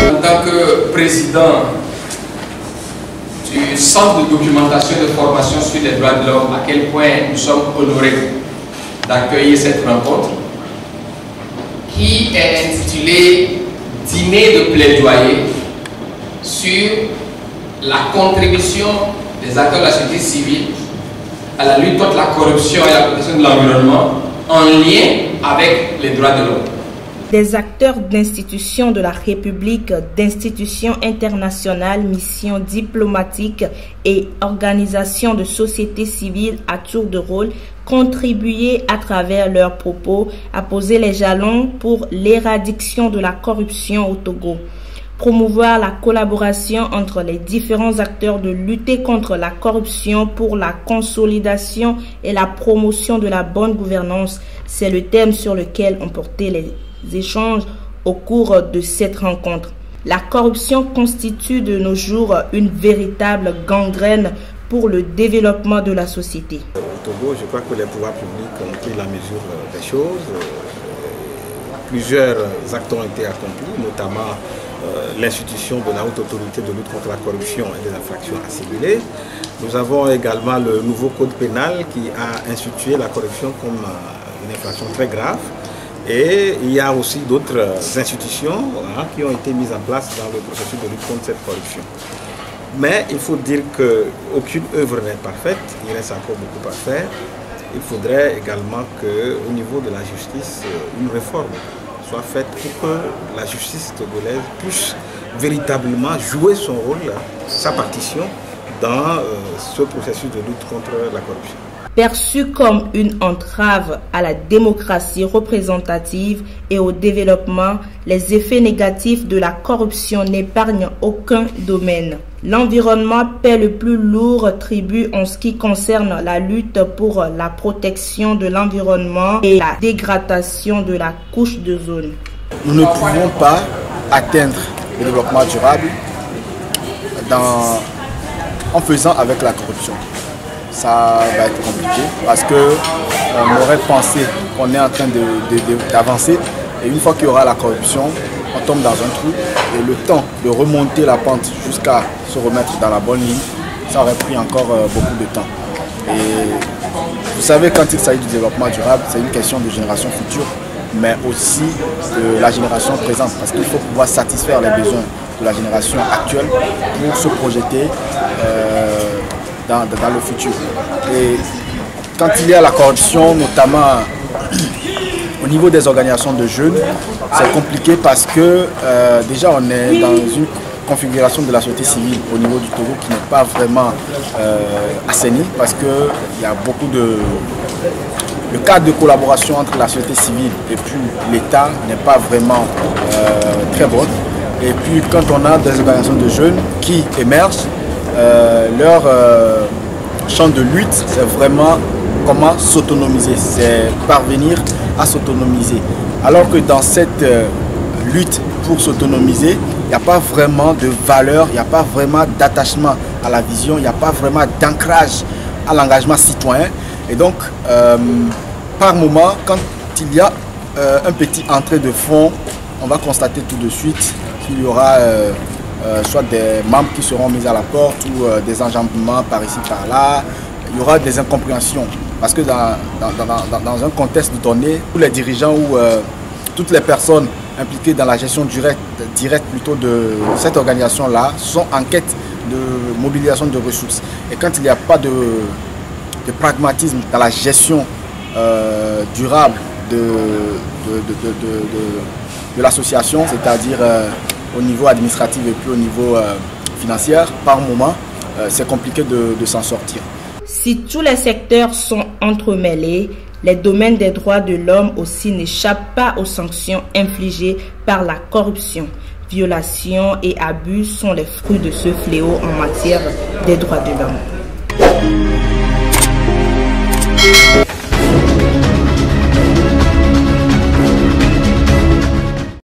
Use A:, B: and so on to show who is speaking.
A: En tant que président du Centre de documentation et de formation sur les droits de l'homme, à quel point nous sommes honorés d'accueillir cette rencontre qui est intitulée « Dîner de plaidoyer sur la contribution des acteurs de la société civile à la lutte contre la corruption et la protection de l'environnement en lien avec les droits de l'homme ».
B: Des acteurs d'institutions de la République, d'institutions internationales, missions diplomatiques et organisations de société civile à tour de rôle contribuaient à travers leurs propos à poser les jalons pour l'éradication de la corruption au Togo. Promouvoir la collaboration entre les différents acteurs de lutter contre la corruption pour la consolidation et la promotion de la bonne gouvernance, c'est le thème sur lequel ont porté les échanges au cours de cette rencontre. La corruption constitue de nos jours une véritable gangrène pour le développement de la société.
C: Au Togo, je crois que les pouvoirs publics ont pris la mesure des choses. Plusieurs actes ont été accomplis, notamment l'institution de la haute autorité de lutte contre la corruption et des infractions assimilées. Nous avons également le nouveau code pénal qui a institué la corruption comme une infraction très grave. Et il y a aussi d'autres institutions qui ont été mises en place dans le processus de lutte contre cette corruption. Mais il faut dire qu'aucune œuvre n'est parfaite, il reste encore beaucoup à faire. Il faudrait également qu'au niveau de la justice, une réforme soit faite pour que la justice togolaise puisse véritablement jouer son rôle, sa partition dans ce processus de lutte contre la corruption.
B: Perçue comme une entrave à la démocratie représentative et au développement, les effets négatifs de la corruption n'épargnent aucun domaine. L'environnement paie le plus lourd tribut en ce qui concerne la lutte pour la protection de l'environnement et la dégradation de la couche d'ozone.
D: Nous ne pouvons pas atteindre le développement durable en faisant avec la corruption. Ça va être compliqué parce qu'on aurait pensé qu'on est en train d'avancer et une fois qu'il y aura la corruption, on tombe dans un trou et le temps de remonter la pente jusqu'à se remettre dans la bonne ligne, ça aurait pris encore beaucoup de temps. Et vous savez, quand il s'agit du développement durable, c'est une question de génération future, mais aussi de la génération présente parce qu'il faut pouvoir satisfaire les besoins de la génération actuelle pour se projeter dans le futur. Et quand il y a la corruption, notamment au niveau des organisations de jeunes, c'est compliqué parce que déjà on est dans une configuration de la société civile au niveau du Togo qui n'est pas vraiment assainie parce qu'il y a beaucoup le cadre de collaboration entre la société civile et puis l'État n'est pas vraiment très bon. Et puis quand on a des organisations de jeunes qui émergent, leur champ de lutte, c'est vraiment comment s'autonomiser, c'est parvenir à s'autonomiser. Alors que dans cette lutte pour s'autonomiser, il n'y a pas vraiment de valeur, il n'y a pas vraiment d'attachement à la vision, il n'y a pas vraiment d'ancrage à l'engagement citoyen. Et donc, par moment, quand il y a un petit entrée de fonds, on va constater tout de suite qu'il y aura soit des membres qui seront mis à la porte ou des enjambements par ici, par là. Il y aura des incompréhensions parce que dans un contexte donné, tous les dirigeants ou toutes les personnes impliquées dans la gestion directe plutôt de cette organisation-là sont en quête de mobilisation de ressources. Et quand il n'y a pas de pragmatisme dans la gestion durable de l'association, c'est-à-dire au niveau administratif et puis au niveau financier, par moment, c'est compliqué de s'en sortir.
B: Si tous les secteurs sont entremêlés, les domaines des droits de l'homme aussi n'échappent pas aux sanctions infligées par la corruption. Violations et abus sont les fruits de ce fléau en matière des droits de l'homme.